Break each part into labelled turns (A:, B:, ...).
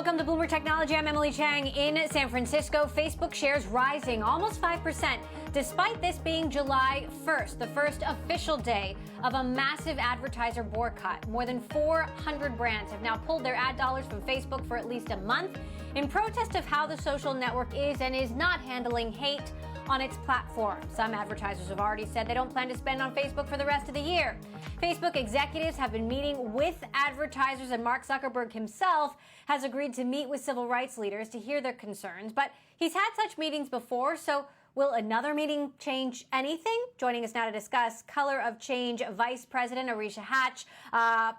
A: Welcome to Bloomberg Technology. I'm Emily Chang in San Francisco. Facebook shares rising almost 5%, despite this being July 1st, the first official day of a massive advertiser boycott. More than 400 brands have now pulled their ad dollars from Facebook for at least a month in protest of how the social network is and is not handling hate on its platform. Some advertisers have already said they don't plan to spend on Facebook for the rest of the year. Facebook executives have been meeting with advertisers, and Mark Zuckerberg himself has agreed to meet with civil rights leaders to hear their concerns. But he's had such meetings before, so will another meeting change anything? Joining us now to discuss, Color of Change Vice President Arisha Hatch,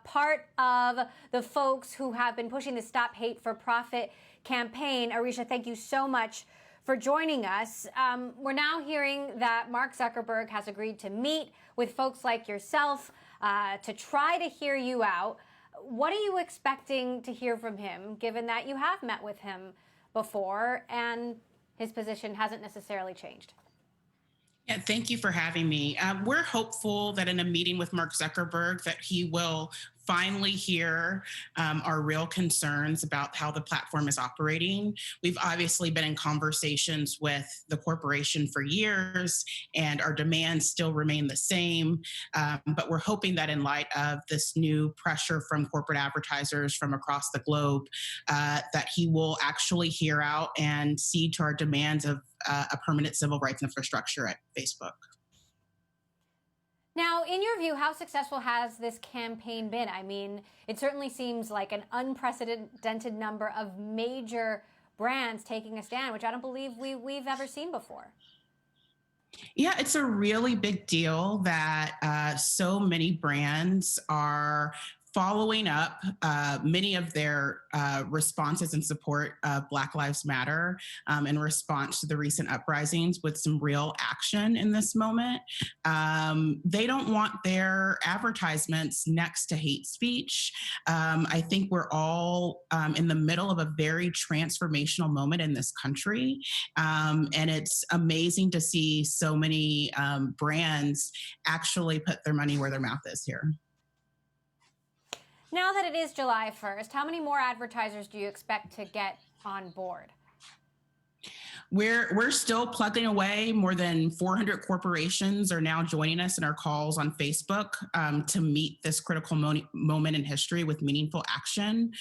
A: part of the folks who have been pushing the Stop Hate for Profit campaign. Arisha, thank you so much for joining us. We're now hearing that Mark Zuckerberg has agreed to meet with folks like yourself to try to hear you out. What are you expecting to hear from him, given that you have met with him before and his position hasn't necessarily changed?
B: Yeah, thank you for having me. We're hopeful that in a meeting with Mark Zuckerberg that he will finally hear our real concerns about how the platform is operating. We've obviously been in conversations with the corporation for years, and our demands still remain the same. But we're hoping that in light of this new pressure from corporate advertisers from across the globe, that he will actually hear out and cede to our demands of a permanent civil rights infrastructure at Facebook.
A: Now, in your view, how successful has this campaign been? I mean, it certainly seems like an unprecedented number of major brands taking a stand, which I don't believe we've ever seen before.
B: Yeah, it's a really big deal that so many brands are following up many of their responses in support of Black Lives Matter in response to the recent uprisings with some real action in this moment. They don't want their advertisements next to hate speech. I think we're all in the middle of a very transformational moment in this country. And it's amazing to see so many brands actually put their money where their mouth is here.
A: Now that it is July 1st, how many more advertisers do you expect to get on board?
B: We're still plugging away. More than 400 corporations are now joining us in our calls on Facebook to meet this critical moment in history with meaningful action.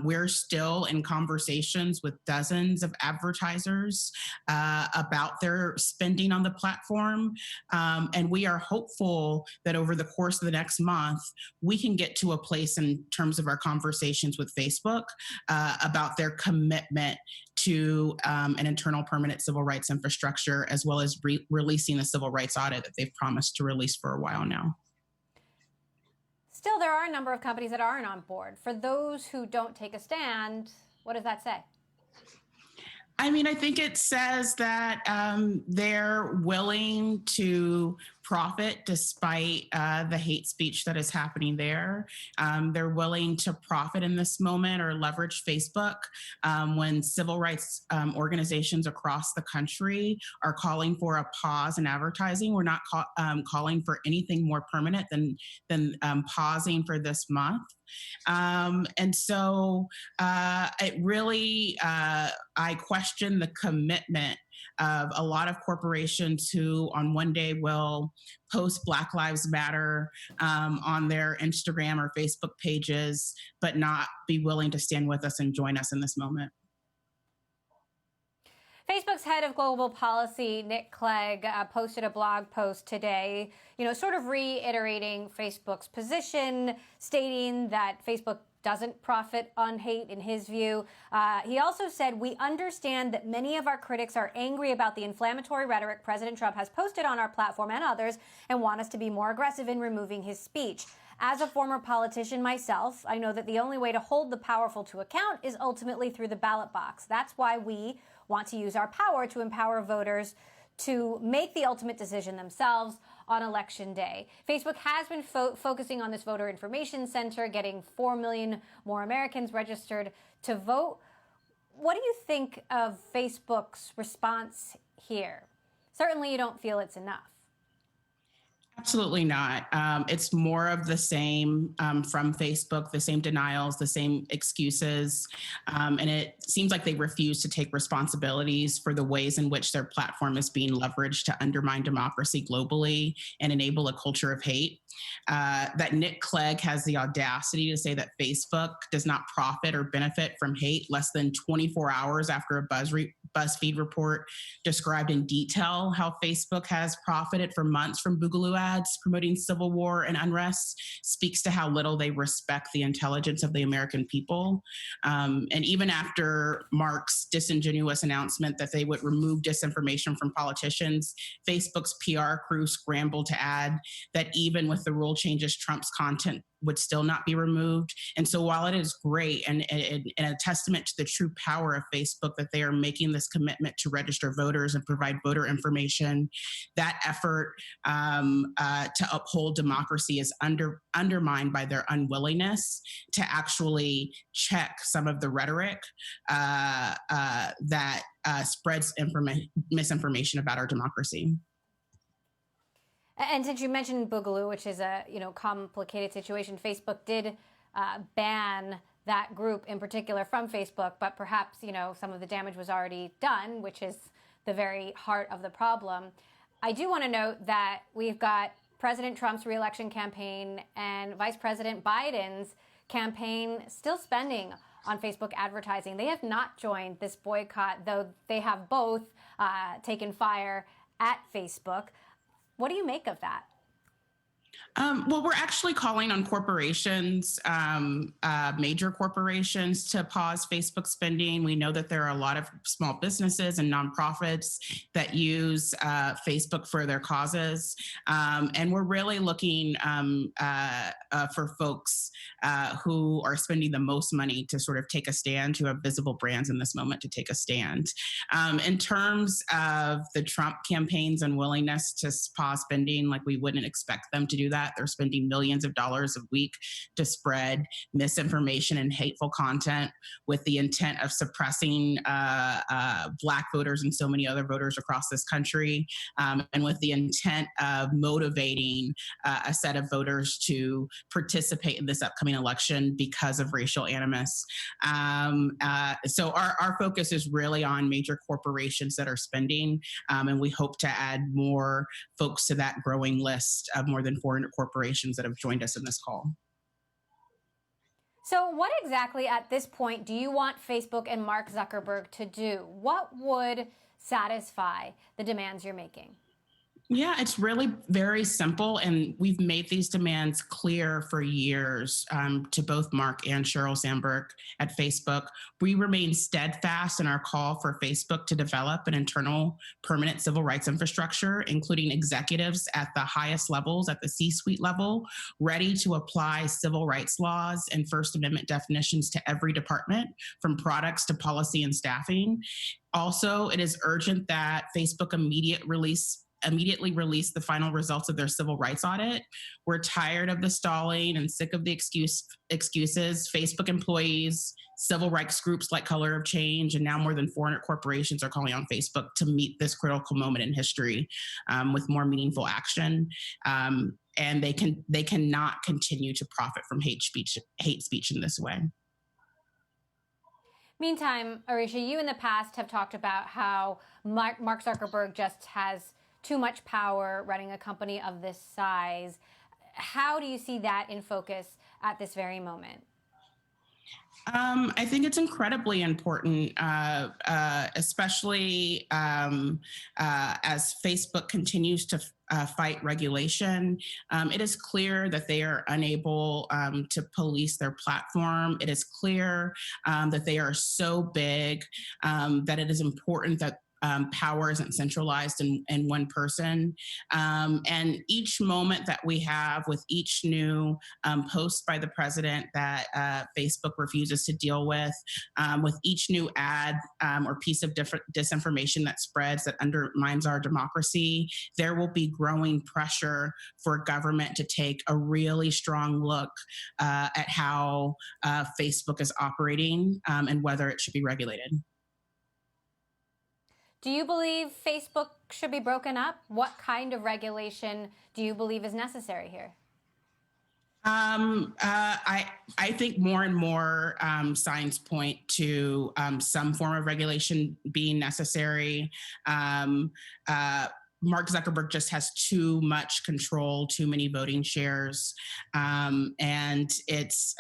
B: We're still in conversations with dozens of advertisers about their spending on the platform. And we are hopeful that over the course of the next month, we can get to a place in terms of our conversations with Facebook about their commitment to an internal permanent civil rights infrastructure, as well as releasing a civil rights audit that they've promised to release for a while now.
A: Still, there are a number of companies that aren't on board. For those who don't take a stand, what does that say?
B: I mean, I think it says that they're willing to profit despite the hate speech that is happening there. They're willing to profit in this moment or leverage Facebook when civil rights organizations across the country are calling for a pause in advertising. We're not calling for anything more permanent than pausing for this month. And so it really, I question the commitment of a lot of corporations who on one day will post Black Lives Matter on their Instagram or Facebook pages, but not be willing to stand with us and join us in this moment.
A: Facebook's head of global policy, Nick Clegg, posted a blog post today, sort of reiterating Facebook's position, stating that Facebook doesn't profit on hate in his view. He also said, "We understand that many of our critics are angry about the inflammatory rhetoric President Trump has posted on our platform and others and want us to be more aggressive in removing his speech. As a former politician myself, I know that the only way to hold the powerful to account is ultimately through the ballot box. That's why we want to use our power to empower voters to make the ultimate decision themselves on Election Day." Facebook has been focusing on this voter information center, getting 4 million more Americans registered to vote. What do you think of Facebook's response here? Certainly you don't feel it's enough.
B: Absolutely not. It's more of the same from Facebook, the same denials, the same excuses. And it seems like they refuse to take responsibilities for the ways in which their platform is being leveraged to undermine democracy globally and enable a culture of hate. That Nick Clegg has the audacity to say that Facebook does not profit or benefit from hate less than 24 hours after a BuzzFeed report described in detail how Facebook has profited for months from Boogaloo ads promoting civil war and unrest speaks to how little they respect the intelligence of the American people. And even after Mark's disingenuous announcement that they would remove disinformation from politicians, Facebook's PR crew scrambled to add that even with the rule changes, Trump's content would still not be removed. And so while it is great and a testament to the true power of Facebook that they are making this commitment to register voters and provide voter information, that effort to uphold democracy is undermined by their unwillingness to actually check some of the rhetoric that spreads misinformation about our democracy.
A: And since you mentioned Boogaloo, which is a complicated situation, Facebook did ban that group in particular from Facebook, but perhaps some of the damage was already done, which is the very heart of the problem. I do want to note that we've got President Trump's reelection campaign and Vice President Biden's campaign still spending on Facebook advertising. They have not joined this boycott, though they have both taken fire at Facebook. What do you make of that?
B: Well, we're actually calling on corporations, major corporations, to pause Facebook spending. We know that there are a lot of small businesses and nonprofits that use Facebook for their causes. And we're really looking for folks who are spending the most money to sort of take a stand, who have visible brands in this moment to take a stand. In terms of the Trump campaign's unwillingness to pause spending, like, we wouldn't expect them to do that. They're spending millions of dollars a week to spread misinformation and hateful content with the intent of suppressing Black voters and so many other voters across this country, and with the intent of motivating a set of voters to participate in this upcoming election because of racial animus. So our focus is really on major corporations that are spending, and we hope to add more folks to that growing list of more than 400 corporations that have joined us in this call.
A: So what exactly at this point do you want Facebook and Mark Zuckerberg to do? What would satisfy the demands you're making?
B: Yeah, it's really very simple. And we've made these demands clear for years to both Mark and Sheryl Sandberg at Facebook. We remain steadfast in our call for Facebook to develop an internal permanent civil rights infrastructure, including executives at the highest levels, at the C-suite level, ready to apply civil rights laws and First Amendment definitions to every department, from products to policy and staffing. Also, it is urgent that Facebook immediately release the final results of their civil rights audit. We're tired of the stalling and sick of the excuses. Facebook employees, civil rights groups like Color of Change, and now more than 400 corporations are calling on Facebook to meet this critical moment in history with more meaningful action. And they cannot continue to profit from hate speech in this way.
A: Meantime, Arisha, you in the past have talked about how Mark Zuckerberg just has too much power running a company of this size. How do you see that in focus at this very moment?
B: I think it's incredibly important, especially as Facebook continues to fight regulation. It is clear that they are unable to police their platform. It is clear that they are so big that it is important that power isn't centralized in one person. And each moment that we have with each new post by the president that Facebook refuses to deal with each new ad or piece of disinformation that spreads that undermines our democracy, there will be growing pressure for government to take a really strong look at how Facebook is operating and whether it should be regulated.
A: Do you believe Facebook should be broken up? What kind of regulation do you believe is necessary here?
B: I think more and more signs point to some form of regulation being necessary. Mark Zuckerberg just has too much control, too many voting shares, and it's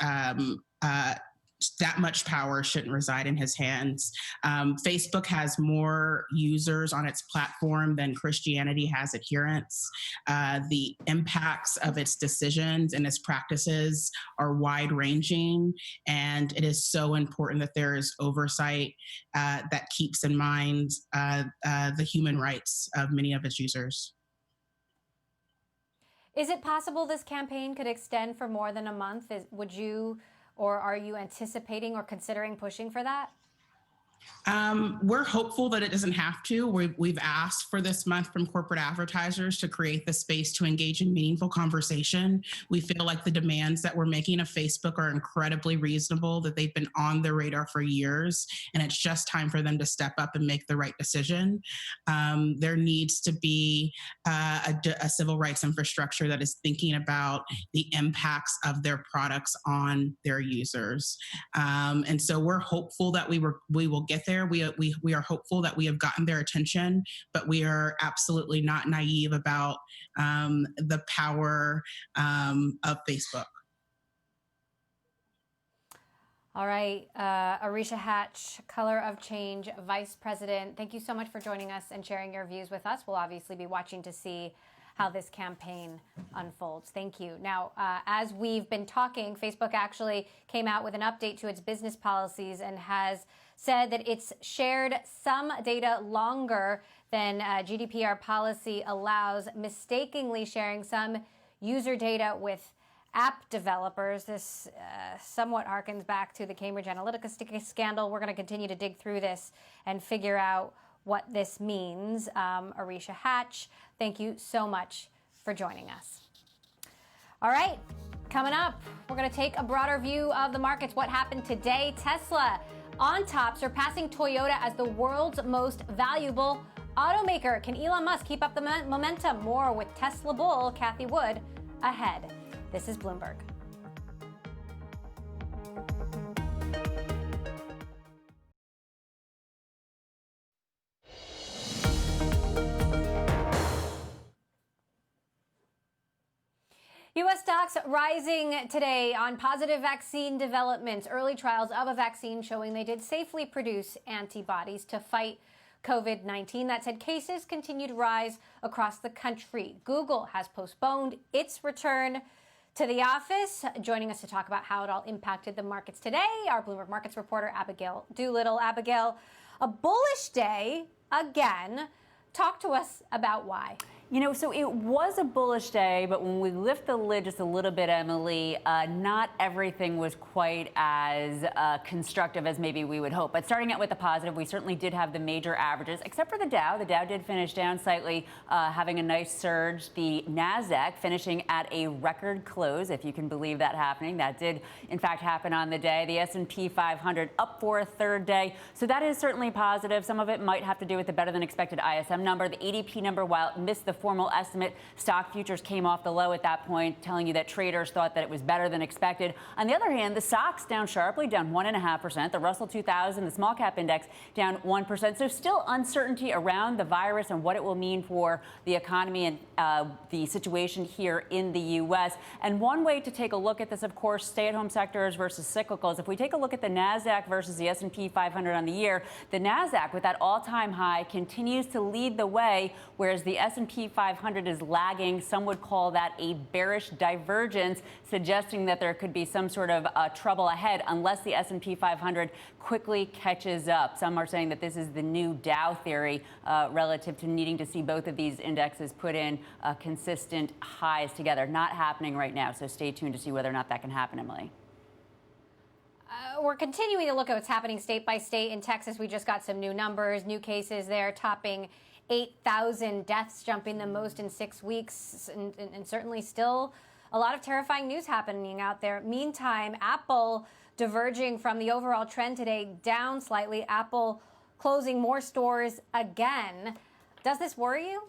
B: that much power shouldn't reside in his hands. Facebook has more users on its platform than Christianity has adherents. The impacts of its decisions and its practices are wide ranging, and it is so important that there is oversight that keeps in mind the human rights of many of its users.
A: Is it possible this campaign could extend for more than a month? Would you, or are you anticipating or considering pushing for that?
B: We're hopeful that it doesn't have to. We've asked for this month from corporate advertisers to create the space to engage in meaningful conversation. We feel like the demands that we're making of Facebook are incredibly reasonable, that they've been on their radar for years, and it's just time for them to step up and make the right decision. There needs to be a civil rights infrastructure that is thinking about the impacts of their products on their users. And so we're hopeful that we will get there. We are hopeful that we have gotten their attention, but we are absolutely not naive about the power of Facebook.
A: All right, Arisha Hatch, Color of Change Vice President, thank you so much for joining us and sharing your views with us. We'll obviously be watching to see how this campaign unfolds. Thank you. Now, as we've been talking, Facebook actually came out with an update to its business policies and has said that it's shared some data longer than GDPR policy allows, mistakenly sharing some user data with app developers. This somewhat harkens back to the Cambridge Analytica scandal. We're going to continue to dig through this and figure out what this means. Arisha Hatch, thank you so much for joining us. All right, coming up, we're going to take a broader view of the markets. What happened today? Tesla on top, surpassing Toyota as the world's most valuable automaker. Can Elon Musk keep up the momentum? More with Tesla bull Cathie Wood ahead. This is Bloomberg. U.S. stocks rising today on positive vaccine developments. Early trials of a vaccine showing they did safely produce antibodies to fight COVID-19. That said, cases continue to rise across the country. Google has postponed its return to the office. Joining us to talk about how it all impacted the markets today, our Bloomberg Markets reporter, Abigail Doolittle. Abigail, a bullish day again. Talk to us about why.
C: You know, so it was a bullish day, but when we lift the lid just a little bit, Emily, not everything was quite as constructive as maybe we would hope. But starting out with the positive, we certainly did have the major averages, except for the Dow. The Dow did finish down slightly, having a nice surge. The NASDAQ finishing at a record close, if you can believe that happening. That did, in fact, happen on the day. The S&P 500 up for a third day. So that is certainly positive. Some of it might have to do with the better than expected ISM number. The ADP number, while it missed the formal estimate, stock futures came off the low at that point, telling you that traders thought that it was better than expected. On the other hand, the stocks down sharply, down 1.5%. The Russell 2000, the small cap index, down 1%. So still uncertainty around the virus and what it will mean for the economy and the situation here in the U.S. And one way to take a look at this, of course, stay-at-home sectors versus cyclicals. If we take a look at the NASDAQ versus the S&P 500 on the year, the NASDAQ with that all-time high continues to lead the way, whereas the S&P 500 is lagging. Some would call that a bearish divergence, suggesting that there could be some sort of trouble ahead unless the S&P 500 quickly catches up. Some are saying that this is the new Dow theory relative to needing to see both of these indexes put in consistent highs together. Not happening right now, so stay tuned to see whether or not that can happen, Emily.
A: We're continuing to look at what's happening state by state. In Texas, we just got some new numbers, new cases there topping 8,000 deaths, jumping the most in 6 weeks, and certainly still a lot of terrifying news happening out there. Meantime, Apple diverging from the overall trend today, down slightly. Apple closing more stores again. Does this worry you?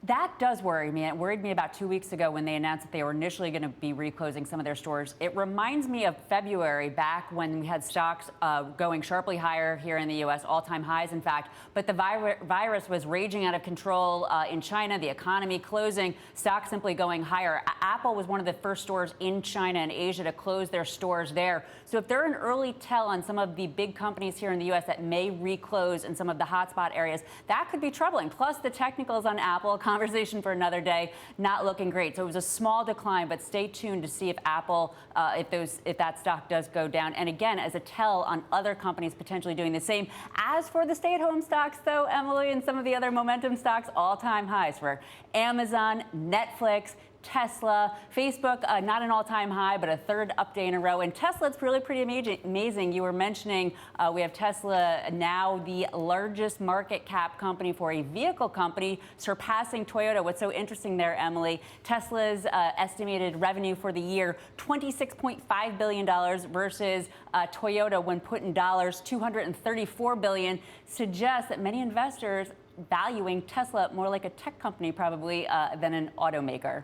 C: That does worry me. It worried me about 2 weeks ago when they announced that they were initially going to be reclosing some of their stores. It reminds me of February, back when we had stocks going sharply higher here in the U.S., all-time highs, in fact. But the virus was raging out of control in China, the economy closing, stocks simply going higher. Apple was one of the first stores in China and Asia to close their stores there. So if they're an early tell on some of the big companies here in the U.S. that may reclose in some of the hotspot areas, that could be troubling. Plus, the technicals on Apple, conversation for another day, not looking great. So it was a small decline, but stay tuned to see if Apple, if that stock does go down. And again, as a tell on other companies potentially doing the same. As for the stay-at-home stocks, though, Emily, and some of the other momentum stocks, all-time highs for Amazon, Netflix, Tesla, Facebook, not an all-time high, but a third up day in a row. And Tesla, it's really pretty amazing. You were mentioning we have Tesla now the largest market cap company for a vehicle company, surpassing Toyota. What's so interesting there, Emily, Tesla's estimated revenue for the year, $26.5 billion versus Toyota, when put in dollars, $234 billion, suggests that many investors valuing Tesla more like a tech company probably than an automaker.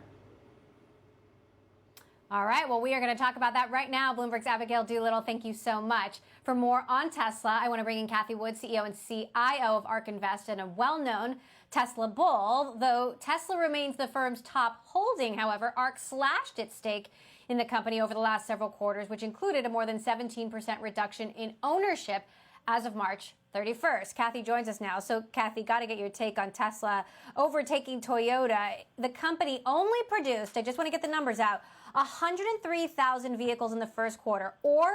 A: All right, well, we are going to talk about that right now. Bloomberg's Abigail Doolittle, thank you so much. For more on Tesla, I want to bring in Kathy Wood, CEO and CIO of ARK Invest and a well-known Tesla bull. Though Tesla remains the firm's top holding, however, ARK slashed its stake in the company over the last several quarters, which included a more than 17% reduction in ownership as of March 31st. Kathy joins us now. So, Kathy, got to get your take on Tesla overtaking Toyota. The company only produced, I just want to get the numbers out, 103,000 vehicles in the first quarter, or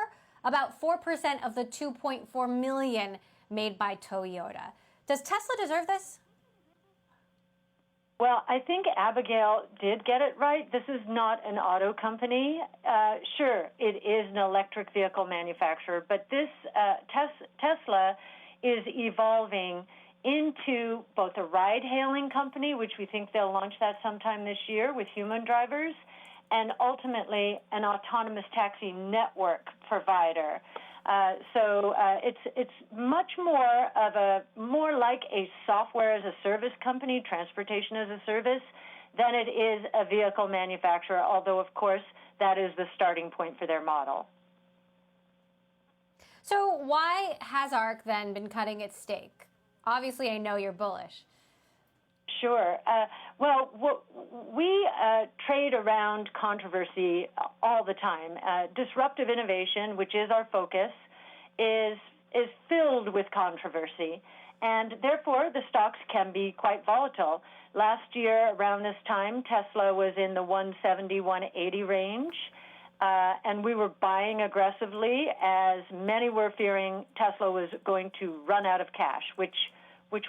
A: about 4% of the 2.4 million made by Toyota. Does Tesla deserve this?
D: Well, I think Abigail did get it right. This is not an auto company. Sure, it is an electric vehicle manufacturer, but this Tesla is evolving into both a ride-hailing company, which we think they'll launch that sometime this year with human drivers, and ultimately an autonomous taxi network provider. It's much more like a software as a service company, transportation as a service, than it is a vehicle manufacturer, although, of course, that is the starting point for their model.
A: So why has ARK then been cutting its stake? Obviously, I know you're bullish.
D: Sure. We trade around controversy all the time. Disruptive innovation, which is our focus, is filled with controversy, and therefore the stocks can be quite volatile. Last year, around this time, Tesla was in the 170, 180 range, and we were buying aggressively as many were fearing Tesla was going to run out of cash, which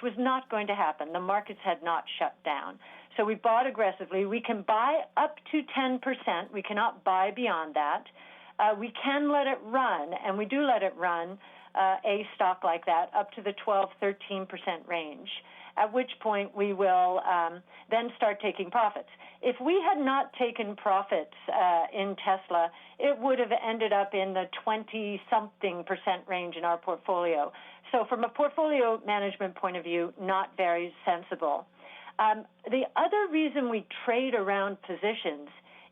D: was not going to happen. The markets had not shut down. So we bought aggressively. We can buy up to 10%. We cannot buy beyond that. We can let it run, and we do let it run, a stock like that, up to the 12, 13% range, at which point we will then start taking profits. If we had not taken profits in Tesla, it would have ended up in the 20-something% range in our portfolio. So from a portfolio management point of view, not very sensible. The other reason we trade around positions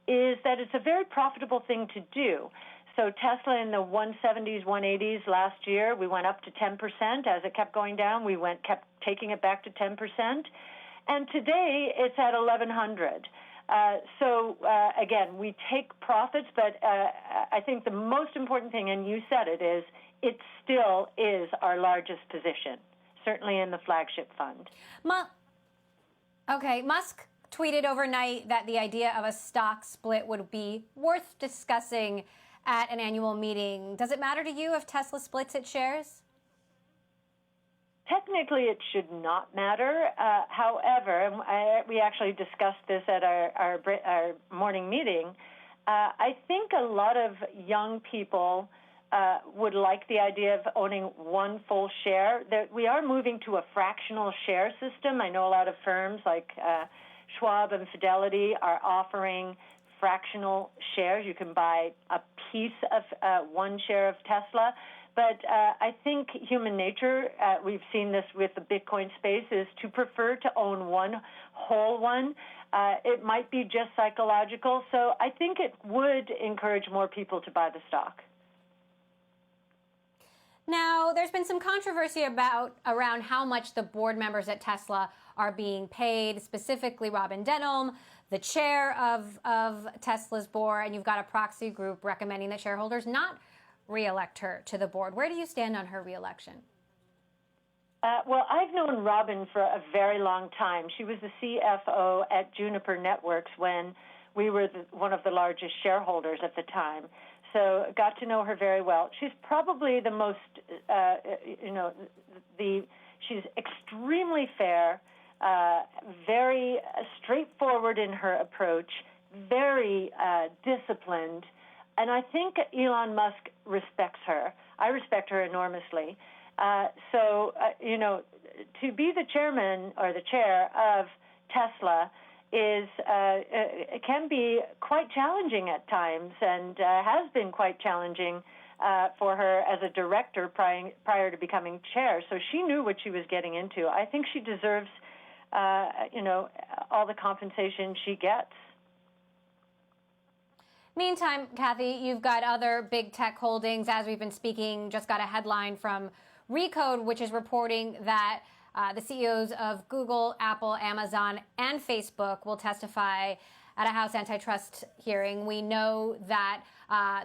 D: is that it's a very profitable thing to do. So Tesla in the 170s, 180s last year, we went up to 10%. As it kept going down, we kept taking it back to 10%. And today it's at 1,100. Again, we take profits, but I think the most important thing, and you said it, is it still is our largest position, certainly in the flagship fund.
A: Musk tweeted overnight that the idea of a stock split would be worth discussing at an annual meeting. Does it matter to you if Tesla splits its shares?
D: Technically, it should not matter. However, we actually discussed this at our morning meeting. I think a lot of young people would like the idea of owning one full share. That we are moving to a fractional share system. I know a lot of firms like Schwab and Fidelity are offering fractional shares. You can buy a piece of one share of Tesla. But I think human nature, we've seen this with the Bitcoin space, is to prefer to own one whole one. It might be just psychological. So I think it would encourage more people to buy the stock.
A: Now, there's been some controversy around how much the board members at Tesla are being paid, specifically Robin Denholm, the chair of Tesla's board, and you've got a proxy group recommending that shareholders not re-elect her to the board. Where do you stand on her re-election?
D: Well, I've known Robin for a very long time. She was the CFO at Juniper Networks when we were one of the largest shareholders at the time. So got to know her very well. She's probably the most, she's extremely fair, very straightforward in her approach, very disciplined. And I think Elon Musk respects her. I respect her enormously. To be the chairman or the chair of Tesla it can be quite challenging at times, and has been quite challenging for her as a director prior to becoming chair. So she knew what she was getting into. I think she deserves, all the compensation she gets.
A: Meantime, Kathy, you've got other big tech holdings. As we've been speaking, just got a headline from Recode, which is reporting that the CEOs of Google, Apple, Amazon, and Facebook will testify at a House antitrust hearing. We know that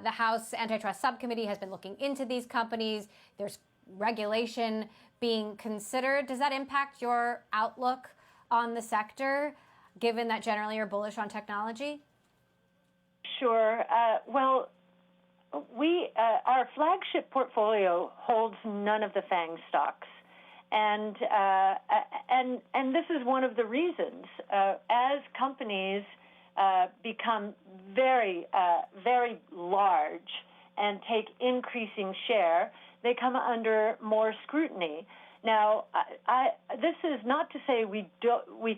A: the House Antitrust Subcommittee has been looking into these companies. There's regulation being considered. Does that impact your outlook on the sector, given that generally you're bullish on technology?
D: Sure. Our flagship portfolio holds none of the FANG stocks. And this is one of the reasons. As companies become very, very large and take increasing share, they come under more scrutiny. Now, this is not to say we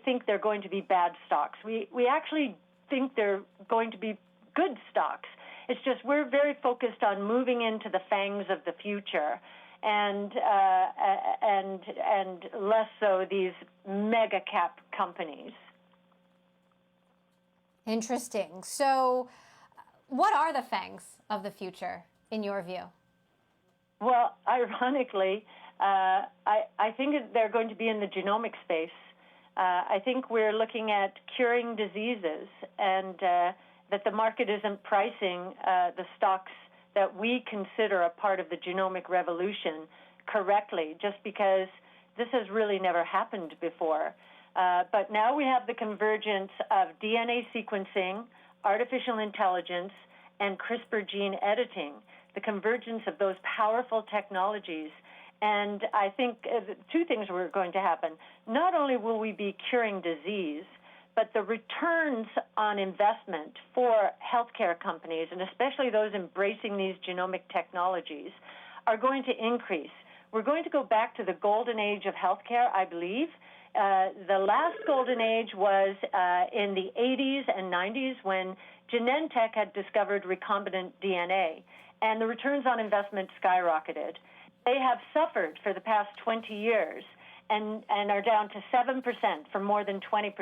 D: think they're going to be bad stocks. We actually think they're going to be good stocks. It's just we're very focused on moving into the FANGs of the future, and less so these mega cap companies.
A: Interesting. So what are the FANGs of the future, in your view?
D: Well, ironically, I think they're going to be in the genomic space. I think we're looking at curing diseases, and that the market isn't pricing the stocks that we consider a part of the genomic revolution correctly, just because this has really never happened before. But now we have the convergence of DNA sequencing, artificial intelligence, and CRISPR gene editing, the convergence of those powerful technologies. And I think two things are going to happen. Not only will we be curing disease, but the returns on investment for healthcare companies, and especially those embracing these genomic technologies, are going to increase. We're going to go back to the golden age of healthcare, I believe. The last golden age was in the 80s and 90s when Genentech had discovered recombinant DNA, and the returns on investment skyrocketed. They have suffered for the past 20 years and are down to 7% from more than 20%.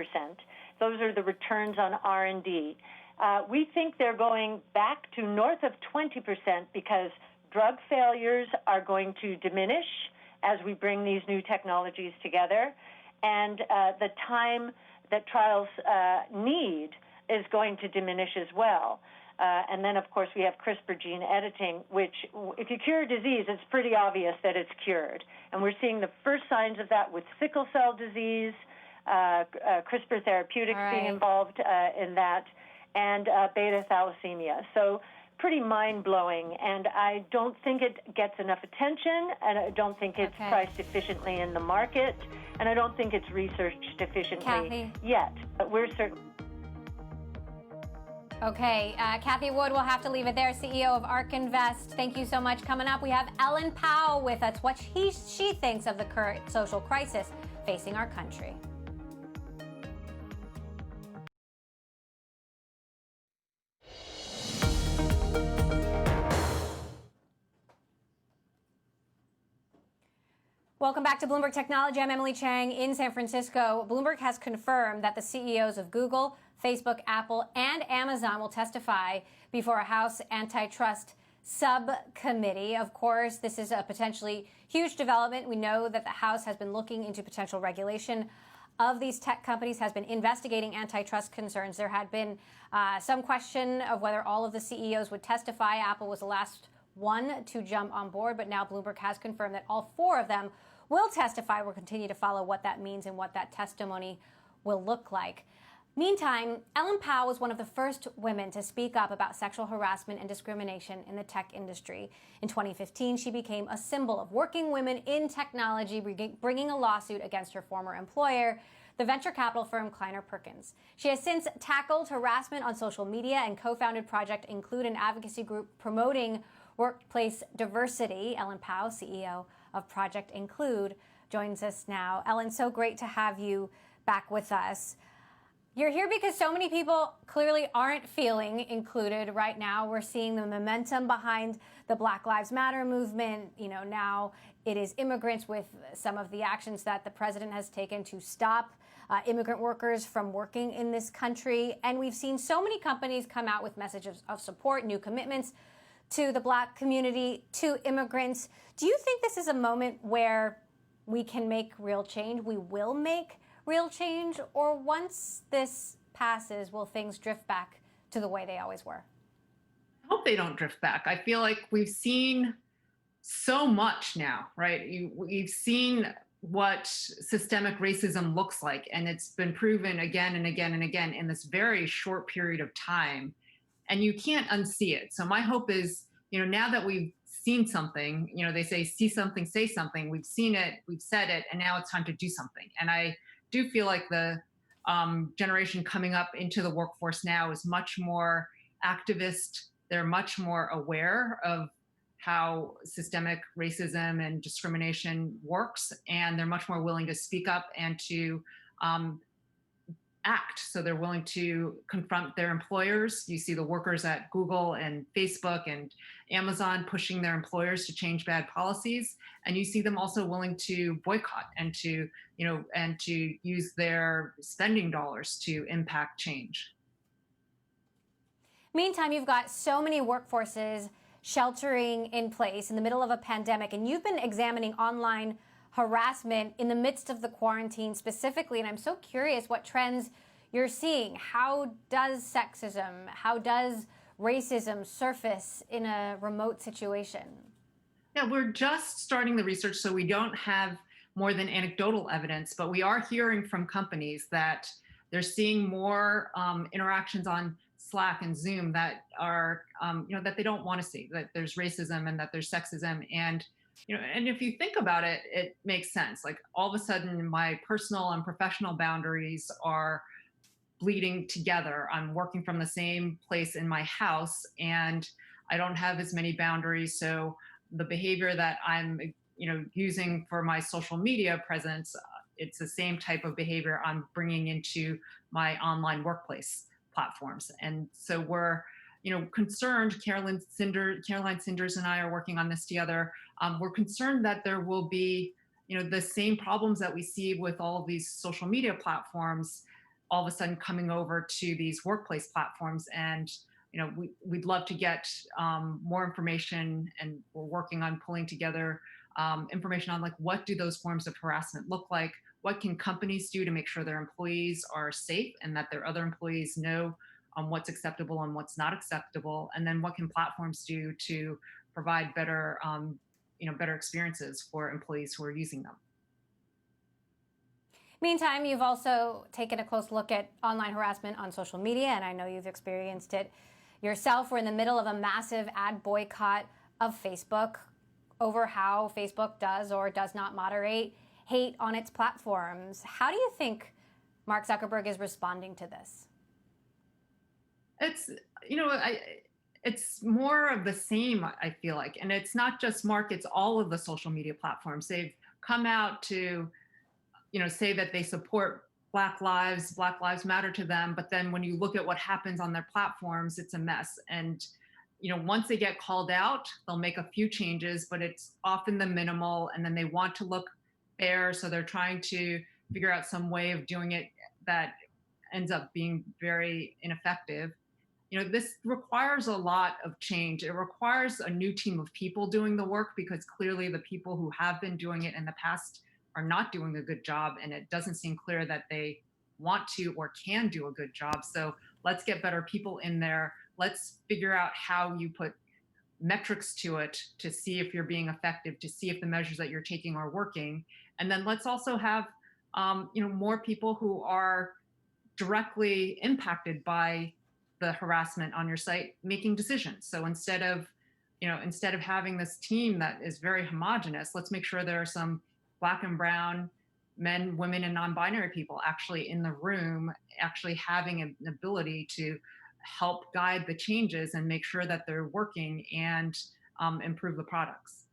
D: Those are the returns on R&D. We think they're going back to north of 20% because drug failures are going to diminish as we bring these new technologies together, and the time that trials need is going to diminish as well. And then, of course, we have CRISPR gene editing, which, if you cure disease, it's pretty obvious that it's cured. And we're seeing the first signs of that with sickle cell disease, CRISPR therapeutics being involved in that, and beta thalassemia. So pretty mind-blowing, and I don't think it gets enough attention, and I don't think it's priced efficiently in the market, and I don't think it's researched efficiently yet. But we're certainly...
A: Okay, Kathy Wood, we'll have to leave it there, CEO of ARK Invest. Thank you so much. Coming up, we have Ellen Powell with us, what she thinks of the current social crisis facing our country. Welcome back to Bloomberg Technology. I'm Emily Chang in San Francisco. Bloomberg has confirmed that the CEOs of Google, Facebook, Apple, and Amazon will testify before a House antitrust subcommittee. Of course, this is a potentially huge development. We know that the House has been looking into potential regulation of these tech companies, has been investigating antitrust concerns. There had been some question of whether all of the CEOs would testify. Apple was the last one to jump on board, but now Bloomberg has confirmed that all four of them will testify. We'll continue to follow what that means and what that testimony will look like. Meantime, Ellen Pao was one of the first women to speak up about sexual harassment and discrimination in the tech industry. In 2015, she became a symbol of working women in technology, bringing a lawsuit against her former employer, the venture capital firm Kleiner Perkins. She has since tackled harassment on social media and co-founded Project Include, an advocacy group promoting workplace diversity. Ellen Pao, CEO of Project Include, joins us now. Ellen, so great to have you back with us. You're here because so many people clearly aren't feeling included right now. We're seeing the momentum behind the Black Lives Matter movement. You know, now it is immigrants, with some of the actions that the president has taken to stop immigrant workers from working in this country. And we've seen so many companies come out with messages of support, new commitments to the Black community, to immigrants. Do you think this is a moment where we can make real change? We will make real change? Or once this passes, will things drift back to the way they always were?
E: I hope they don't drift back. I feel like we've seen so much now, right? We've seen what systemic racism looks like, and it's been proven again and again and again in this very short period of time. And you can't unsee it. So my hope is, now that we've seen something, they say, see something, say something. We've seen it, we've said it, and now it's time to do something. And I do feel like the generation coming up into the workforce now is much more activist. They're much more aware of how systemic racism and discrimination works, and they're much more willing to speak up and to act. So they're willing to confront their employers. You see the workers at Google and Facebook and Amazon pushing their employers to change bad policies. And you see them also willing to boycott and to, and to use their spending dollars to impact change.
A: Meantime, you've got so many workforces sheltering in place in the middle of a pandemic, and you've been examining online harassment in the midst of the quarantine specifically. And I'm so curious what trends you're seeing. How does sexism, how does racism surface in a remote situation?
E: Yeah, we're just starting the research, so we don't have more than anecdotal evidence, but we are hearing from companies that they're seeing more interactions on Slack and Zoom that are, that they don't want to see, that there's racism and that there's sexism. And and if you think about it, it makes sense. Like, all of a sudden, my personal and professional boundaries are bleeding together. I'm working from the same place in my house, and I don't have as many boundaries. So the behavior that I'm, using for my social media presence, it's the same type of behavior I'm bringing into my online workplace platforms. And so we're, concerned. Caroline Sinders and I are working on this together. We're concerned that there will be, the same problems that we see with all of these social media platforms all of a sudden coming over to these workplace platforms. And, we'd love to get more information, and we're working on pulling together information on, like, what do those forms of harassment look like? What can companies do to make sure their employees are safe and that their other employees know what's acceptable and what's not acceptable? And then what can platforms do to provide better, better experiences for employees who are using them?
A: Meantime, you've also taken a close look at online harassment on social media, and I know you've experienced it yourself. We're in the middle of a massive ad boycott of Facebook over how Facebook does or does not moderate hate on its platforms. How do you think Mark Zuckerberg is responding to this?
E: It's, it's more of the same, I feel like. And it's not just Mark, it's all of the social media platforms. They've come out to, say that they support Black Lives Matter to them. But then when you look at what happens on their platforms, it's a mess. And, once they get called out, they'll make a few changes, but it's often the minimal. And then they want to look fair. So they're trying to figure out some way of doing it that ends up being very ineffective. This requires a lot of change. It requires a new team of people doing the work, because clearly the people who have been doing it in the past are not doing a good job, and it doesn't seem clear that they want to or can do a good job. So let's get better people in there. Let's figure out how you put metrics to it to see if you're being effective, to see if the measures that you're taking are working. And then let's also have more people who are directly impacted by the harassment on your site making decisions. So instead of having this team that is very homogenous, let's make sure there are some Black and brown men, women, and non-binary people actually in the room, actually having an ability to help guide the changes and make sure that they're working and improve the products.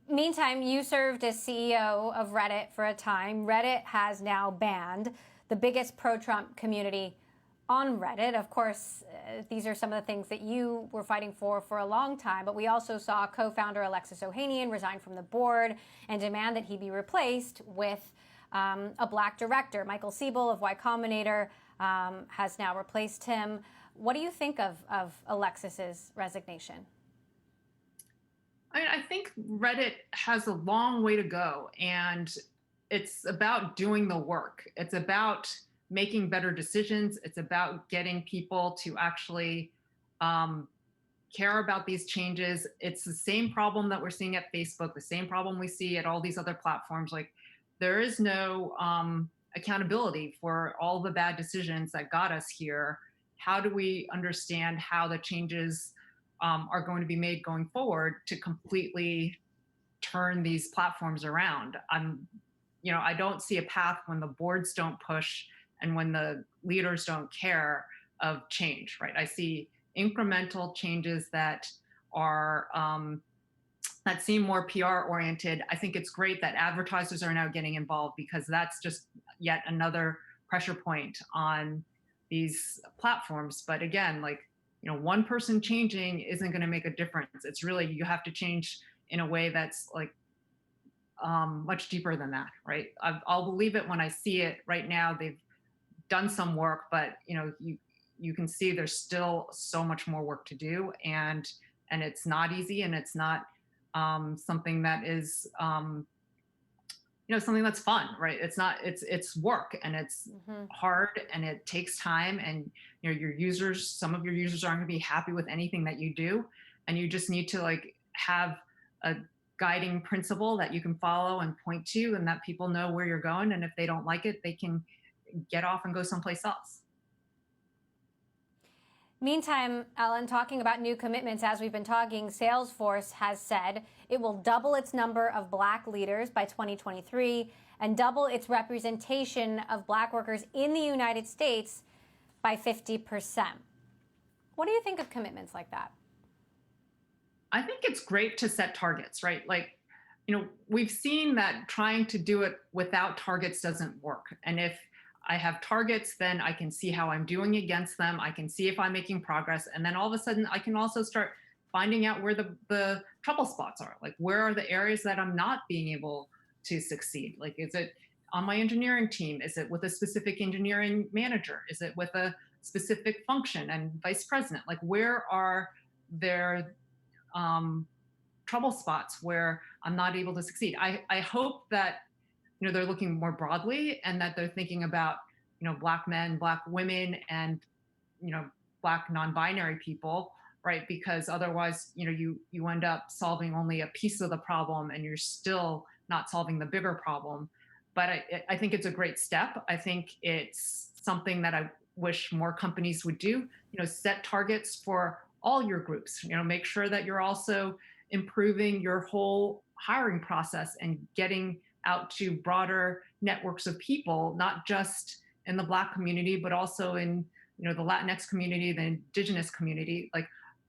A: Meantime, you served as CEO of Reddit for a time. Reddit has now banned the biggest pro-Trump community on Reddit. Of course, these are some of the things that you were fighting for a long time, but we also saw co-founder Alexis Ohanian resign from the board and demand that he be replaced with a Black director. Michael Siebel of Y Combinator has now replaced him. What do you think of Alexis's resignation?
E: I think Reddit has a long way to go, and it's about doing the work. It's about making better decisions. It's about getting people to actually care about these changes. It's the same problem that we're seeing at Facebook, the same problem we see at all these other platforms. Like, there is no accountability for all the bad decisions that got us here. How do we understand how the changes are going to be made going forward to completely turn these platforms around? I don't see a path when the boards don't push and when the leaders don't care of change, right? I see incremental changes that are that seem more PR oriented. I think it's great that advertisers are now getting involved, because that's just yet another pressure point on these platforms. But again, one person changing isn't going to make a difference. It's really, you have to change in a way that's much deeper than that, right? I'll believe it when I see it. Right now, they've done some work, but you can see there's still so much more work to do, and it's not easy, and it's not something that is something that's fun, right? It's work, and it's hard, and it takes time, and some of your users aren't going to be happy with anything that you do, and you just need to have a guiding principle that you can follow and point to, and that people know where you're going, and if they don't like it, they can get off and go someplace else.
A: Meantime, Ellen, talking about new commitments, as we've been talking, Salesforce has said it will double its number of Black leaders by 2023 and double its representation of Black workers in the United States by 50%. What do you think of commitments like that?
E: I think it's great to set targets, right? We've seen that trying to do it without targets doesn't work. And if I have targets, then I can see how I'm doing against them. I can see if I'm making progress. And then all of a sudden, I can also start finding out where the trouble spots are. Where are the areas that I'm not being able to succeed? Is it on my engineering team? Is it with a specific engineering manager? Is it with a specific function and vice president? Where are there trouble spots where I'm not able to succeed? I hope that they're looking more broadly, and that they're thinking about Black men, Black women, and Black non-binary people, right? Because otherwise you end up solving only a piece of the problem, and you're still not solving the bigger problem. But I think it's a great step. I think it's something that I wish more companies would do. Set targets for all your groups. Make sure that you're also improving your whole hiring process and getting out to broader networks of people, not just in the Black community, but also in the Latinx community, the Indigenous community.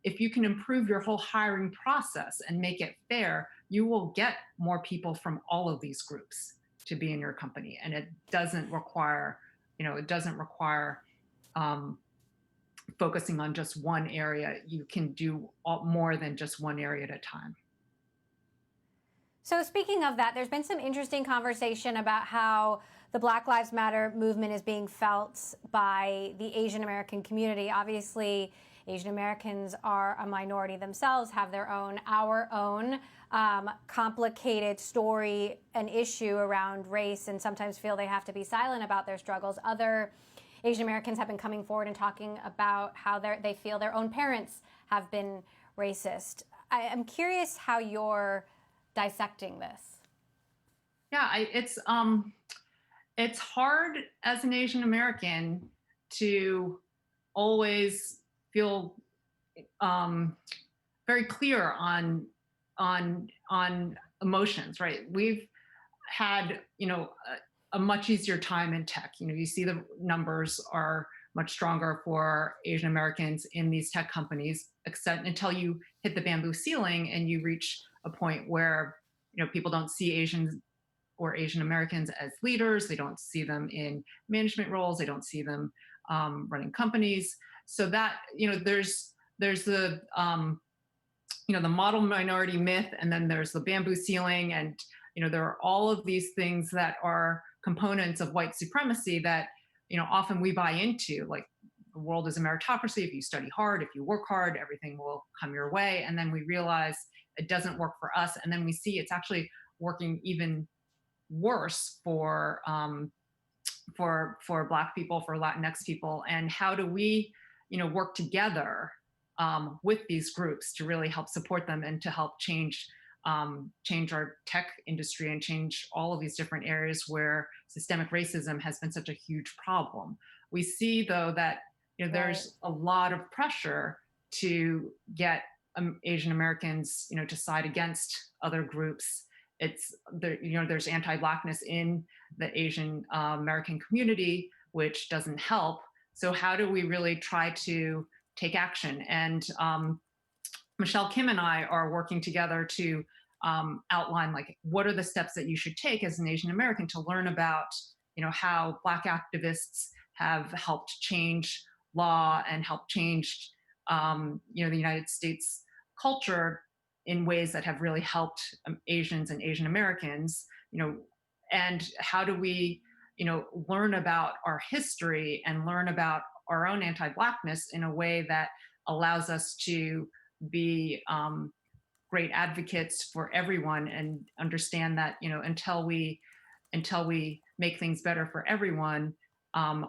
E: If you can improve your whole hiring process and make it fair, you will get more people from all of these groups to be in your company. And it doesn't require, focusing on just one area. You can do more than just one area at a time.
A: So speaking of that, there's been some interesting conversation about how the Black Lives Matter movement is being felt by the Asian American community. Obviously, Asian Americans are a minority themselves, have our own complicated story and issue around race, and sometimes feel they have to be silent about their struggles. Other Asian Americans have been coming forward and talking about how they feel their own parents have been racist. I'm curious how you're dissecting this.
E: Yeah, it's hard as an Asian American to always feel very clear on emotions, right? We've had, a much easier time in tech. You see the numbers are much stronger for Asian Americans in these tech companies, except until you hit the bamboo ceiling and you reach a point where, people don't see Asians or Asian Americans as leaders. They don't see them in management roles. They don't see them running companies. So that, there's the, the model minority myth, and then there's the bamboo ceiling, and, there are all of these things that are components of white supremacy that, often we buy into, like the world is a meritocracy. If you study hard, if you work hard, everything will come your way. And then we realize it doesn't work for us. And then we see it's actually working even worse for Black people, for Latinx people. And how do we, work together with these groups to really help support them and to help change our tech industry and change all of these different areas where systemic racism has been such a huge problem. We see, though, that there's a lot of pressure to get Asian Americans, to side against other groups. It's there's anti-Blackness in the Asian American community, which doesn't help. So how do we really try to take action? And Michelle Kim and I are working together to outline, like, what are the steps that you should take as an Asian American to learn about, how Black activists have helped change law and helped change, the United States culture in ways that have really helped Asians and Asian Americans, and how do we, learn about our history and learn about our own anti-Blackness in a way that allows us to be great advocates for everyone, and understand that, until we make things better for everyone,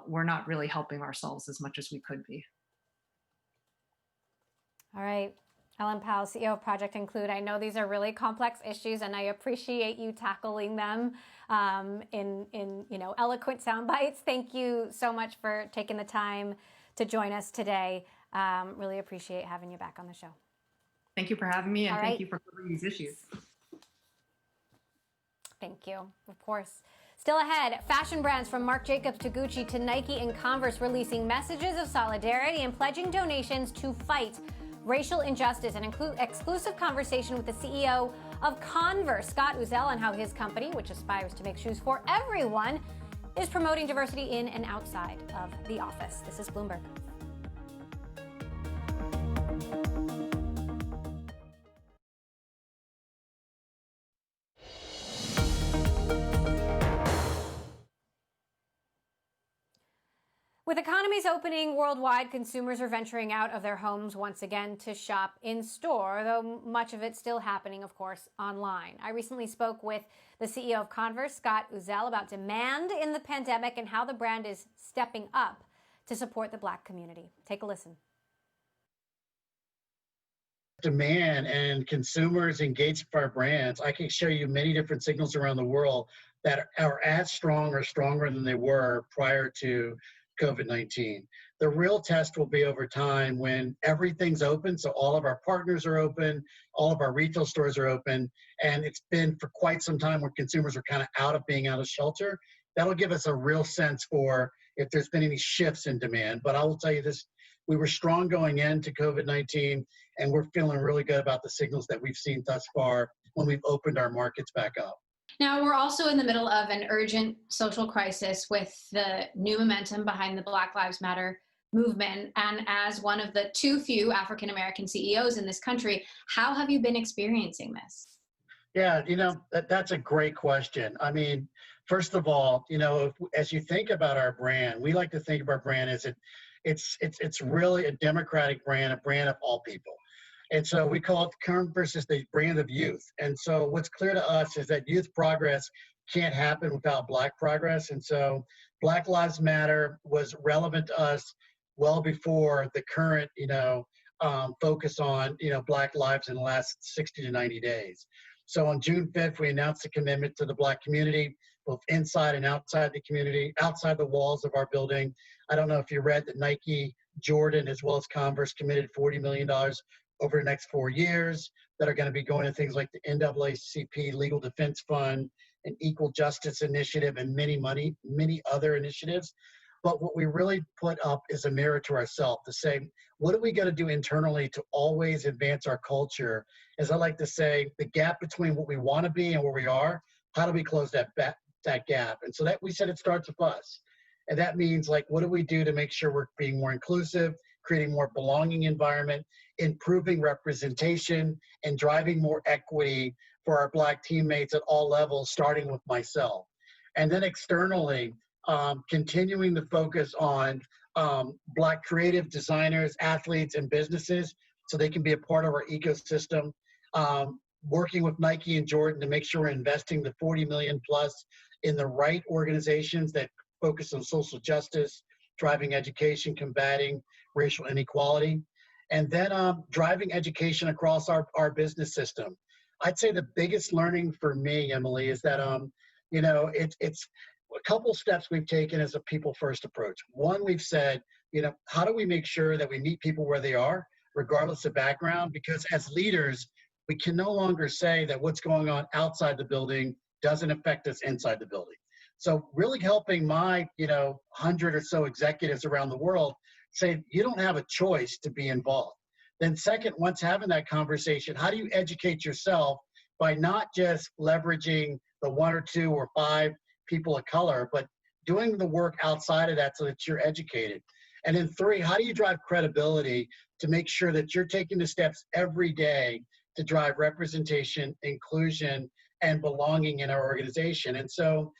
E: we're not really helping ourselves as much as we could be.
A: All right. Ellen Powell, CEO of Project Include. I know these are really complex issues, and I appreciate you tackling them in eloquent sound bites. Thank you so much for taking the time to join us today. Really appreciate having you back on the show.
E: Thank you for having me, and
A: All
E: thank
A: right.
E: you for covering these issues.
A: Thank you. Of course. Still ahead, fashion brands from Marc Jacobs to Gucci to Nike and Converse releasing messages of solidarity and pledging donations to fight racial injustice. An exclusive conversation with the CEO of Converse, Scott Uzzell, on how his company, which aspires to make shoes for everyone, is promoting diversity in and outside of the office. This is Bloomberg. With economies opening worldwide, consumers are venturing out of their homes once again to shop in store, though much of it still happening, of course, online. I recently spoke with the CEO of Converse, Scott Uzzell, about demand in the pandemic and how the brand is stepping up to support the Black community. Take a listen.
F: Demand and consumers engaged with our brands, I can show you many different signals around the world that are as strong or stronger than they were prior to COVID-19. The real test will be over time when everything's open. So all of our partners are open, all of our retail stores are open, and it's been for quite some time where consumers are kind of out of shelter. That'll give us a real sense for if there's been any shifts in demand. But I will tell you this, we were strong going into COVID-19, and we're feeling really good about the signals that we've seen thus far when we've opened our markets back up.
G: Now, we're also in the middle of an urgent social crisis with the new momentum behind the Black Lives Matter movement. And as one of the too few African-American CEOs in this country, how have you been experiencing this?
F: Yeah, that's a great question. I mean, first of all, as you think about our brand, we like to think of our brand as it's really a democratic brand, a brand of all people. And so we call it Converse is the brand of youth. And so what's clear to us is that youth progress can't happen without Black progress. And so Black Lives Matter was relevant to us well before the current, focus on, Black lives in the last 60 to 90 days. So on June 5th, we announced a commitment to the Black community, both inside and outside the community, outside the walls of our building. I don't know if you read that Nike, Jordan, as well as Converse committed $40 million over the next 4 years that are going to be going to things like the NAACP Legal Defense Fund, an Equal Justice Initiative, and many other initiatives. But what we really put up is a mirror to ourselves to say, what are we going to do internally to always advance our culture? As I like to say, the gap between what we want to be and where we are, how do we close that gap? And so that we said it starts with us. And that means, like, what do we do to make sure we're being more inclusive, creating more belonging environment, improving representation, and driving more equity for our Black teammates at all levels, starting with myself. And then externally, continuing to focus on Black creative designers, athletes, and businesses so they can be a part of our ecosystem. Working with Nike and Jordan to make sure we're investing the 40 million plus in the right organizations that focus on social justice, driving education, combating racial inequality, and then driving education across our business system. I'd say the biggest learning for me, Emily, is that it's a couple steps we've taken as a people first approach. One, we've said, how do we make sure that we meet people where they are, regardless of background? Because as leaders, we can no longer say that what's going on outside the building doesn't affect us inside the building. So really helping my, 100 or so executives around the world say, you don't have a choice to be involved. Then second, once having that conversation, how do you educate yourself by not just leveraging the 1 or 2 or 5 people of color, but doing the work outside of that so that you're educated? And then 3, how do you drive credibility to make sure that you're taking the steps every day to drive representation, inclusion, and belonging in our organization? And so,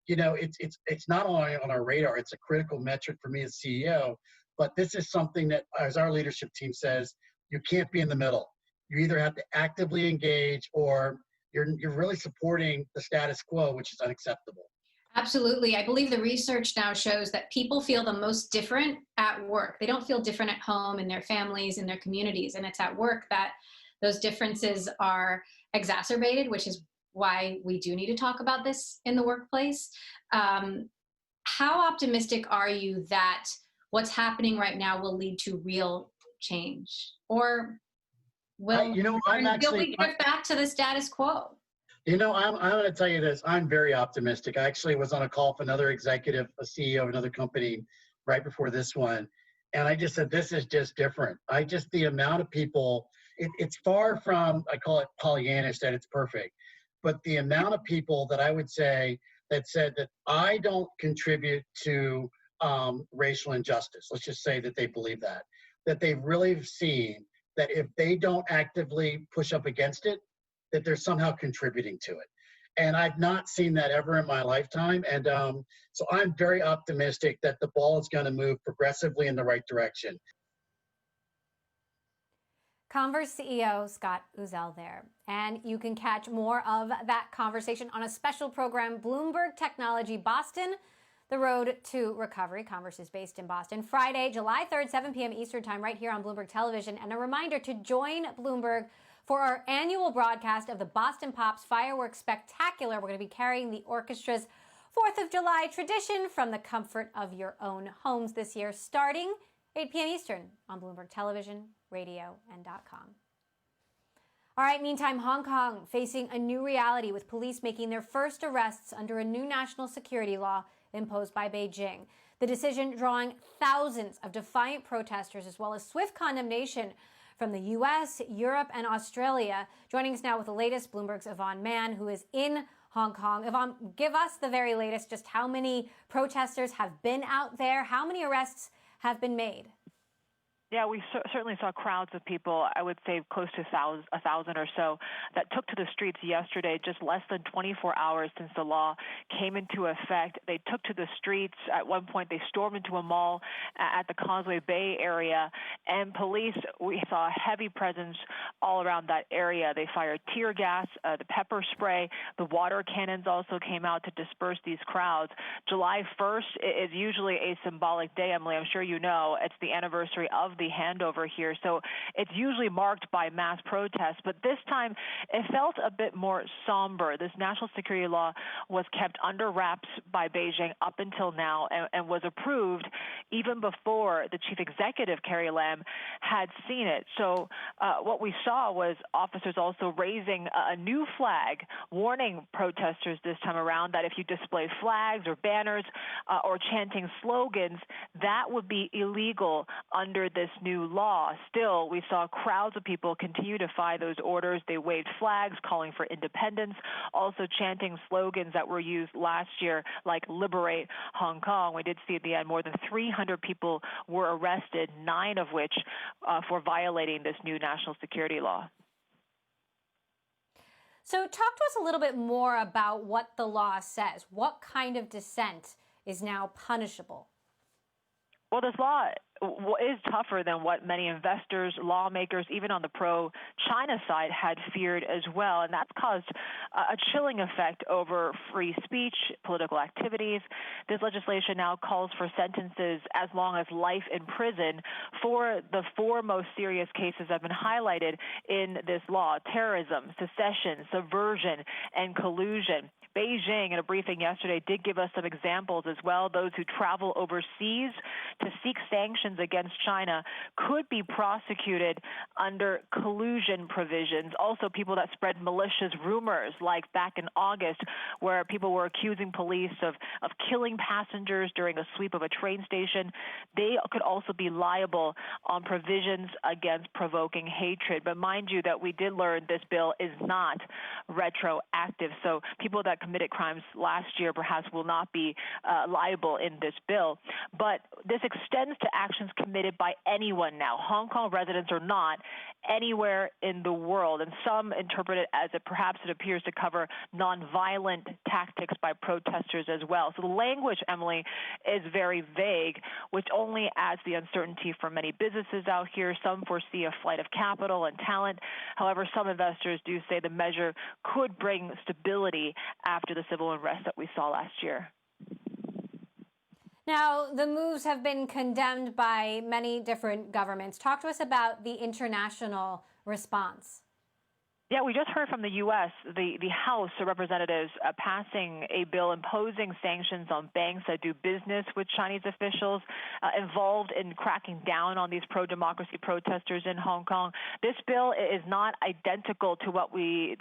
F: it's not only on our radar, it's a critical metric for me as CEO, but this is something that, as our leadership team says, you can't be in the middle. You either have to actively engage or you're really supporting the status quo, which is unacceptable.
G: Absolutely. I believe the research now shows that people feel the most different at work. They don't feel different at home, in their families, in their communities. And it's at work that those differences are exacerbated, which is why we do need to talk about this in the workplace. How optimistic are you that what's happening right now will lead to real change? Or will we get back to the status quo?
F: I'm going to tell you this. I'm very optimistic. I actually was on a call with another executive, a CEO of another company right before this one. And I just said, this is just different. The amount of people, it's far from, I call it Pollyannish, that it's perfect. But the amount of people that I would say that said that I don't contribute to racial injustice, let's just say that they believe that they've really seen that if they don't actively push up against it, that they're somehow contributing to it. And I've not seen that ever in my lifetime. And so I'm very optimistic that the ball is going to move progressively in the right direction.
A: Converse CEO Scott Uzzell there. And you can catch more of that conversation on a special program, Bloomberg Technology Boston, The Road to Recovery. Converse is based in Boston. Friday, July 3rd, 7 p.m. Eastern Time, right here on Bloomberg Television. And a reminder to join Bloomberg for our annual broadcast of the Boston Pops Fireworks Spectacular. We're going to be carrying the orchestra's 4th of July tradition from the comfort of your own homes this year, starting 8 p.m. Eastern on Bloomberg Television, radio, and .com. All right, meantime, Hong Kong facing a new reality with police making their first arrests under a new national security law imposed by Beijing. The decision drawing thousands of defiant protesters as well as swift condemnation from the U.S., Europe, and Australia. Joining us now with the latest, Bloomberg's Yvonne Mann, who is in Hong Kong. Yvonne, give us the very latest, just how many protesters have been out there, how many arrests have been made?
H: Yeah, we certainly saw crowds of people, I would say close to 1,000 or so, that took to the streets yesterday, just less than 24 hours since the law came into effect. They took to the streets. At one point, they stormed into a mall at the Causeway Bay area, and police, we saw a heavy presence all around that area. They fired tear gas, the pepper spray, the water cannons also came out to disperse these crowds. July 1st is usually a symbolic day, Emily. I'm sure you know. It's the anniversary of the handover here, so it's usually marked by mass protests, but this time it felt a bit more somber. This national security law was kept under wraps by Beijing up until now and was approved even before the chief executive, Carrie Lam, had seen it. So what we saw was officers also raising a new flag, warning protesters this time around that if you display flags or banners or chanting slogans, that would be illegal under this new law. Still, we saw crowds of people continue to defy those orders. They waved flags calling for independence, also chanting slogans that were used last year, like "Liberate Hong Kong." We did see at the end more than 300 people were arrested, 9 of which for violating this new national security law.
A: So talk to us a little bit more about what the law says. What kind of dissent is now punishable?
H: Well, this law is tougher than what many investors, lawmakers, even on the pro-China side had feared as well, and that's caused a chilling effect over free speech, political activities. This legislation now calls for sentences as long as life in prison for the 4 most serious cases that have been highlighted in this law: terrorism, secession, subversion, and collusion. Beijing, in a briefing yesterday, did give us some examples as well. Those who travel overseas to seek sanctions against China could be prosecuted under collusion provisions. Also, people that spread malicious rumors, like back in August, where people were accusing police of killing passengers during a sweep of a train station, they could also be liable on provisions against provoking hatred. But mind you that we did learn this bill is not retroactive. So people that committed crimes last year perhaps will not be liable in this bill. But this extends to actions committed by anyone now, Hong Kong residents or not, anywhere in the world. And some interpret it as perhaps it appears to cover nonviolent tactics by protesters as well. So the language, Emily, is very vague, which only adds the uncertainty for many businesses out here. Some foresee a flight of capital and talent. However, some investors do say the measure could bring stability after the civil unrest that we saw last year.
A: Now, the moves have been condemned by many different governments. Talk to us about the international response.
H: Yeah, we just heard from the U.S., the House of Representatives passing a bill imposing sanctions on banks that do business with Chinese officials involved in cracking down on these pro-democracy protesters in Hong Kong. This bill is not identical to what we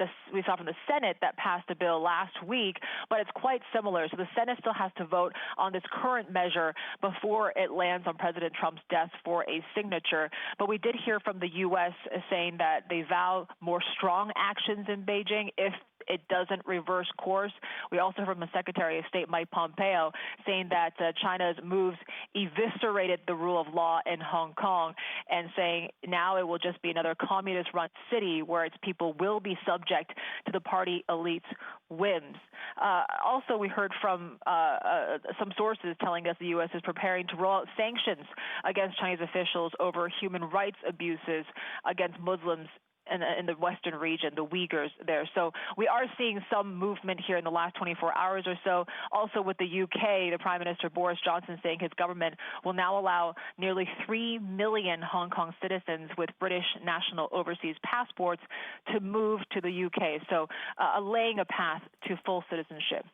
H: saw from the Senate that passed a bill last week, but it's quite similar. So the Senate still has to vote on this current measure before it lands on President Trump's desk for a signature. But we did hear from the U.S. saying that they vow more strong actions in Beijing if it doesn't reverse course. We also heard from the Secretary of State, Mike Pompeo, saying that China's moves eviscerated the rule of law in Hong Kong and saying now it will just be another communist-run city where its people will be subject to the party elite's whims. Also, we heard from some sources telling us the U.S. is preparing to roll out sanctions against Chinese officials over human rights abuses against Muslims in the Western region, the Uyghurs there. So we are seeing some movement here in the last 24 hours or so. Also with the UK, the Prime Minister Boris Johnson saying his government will now allow nearly 3 million Hong Kong citizens with British national overseas passports to move to the UK. So laying a path to full citizenship.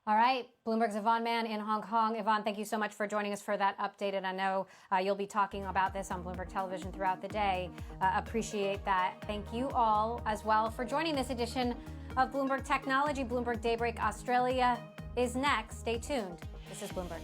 A: All right, Bloomberg's Yvonne Mann in Hong Kong. Yvonne, thank you so much for joining us for that update. And I know you'll be talking about this on Bloomberg Television throughout the day. Appreciate that. Thank you all as well for joining this edition of Bloomberg Technology. Bloomberg Daybreak Australia is next. Stay tuned. This is Bloomberg.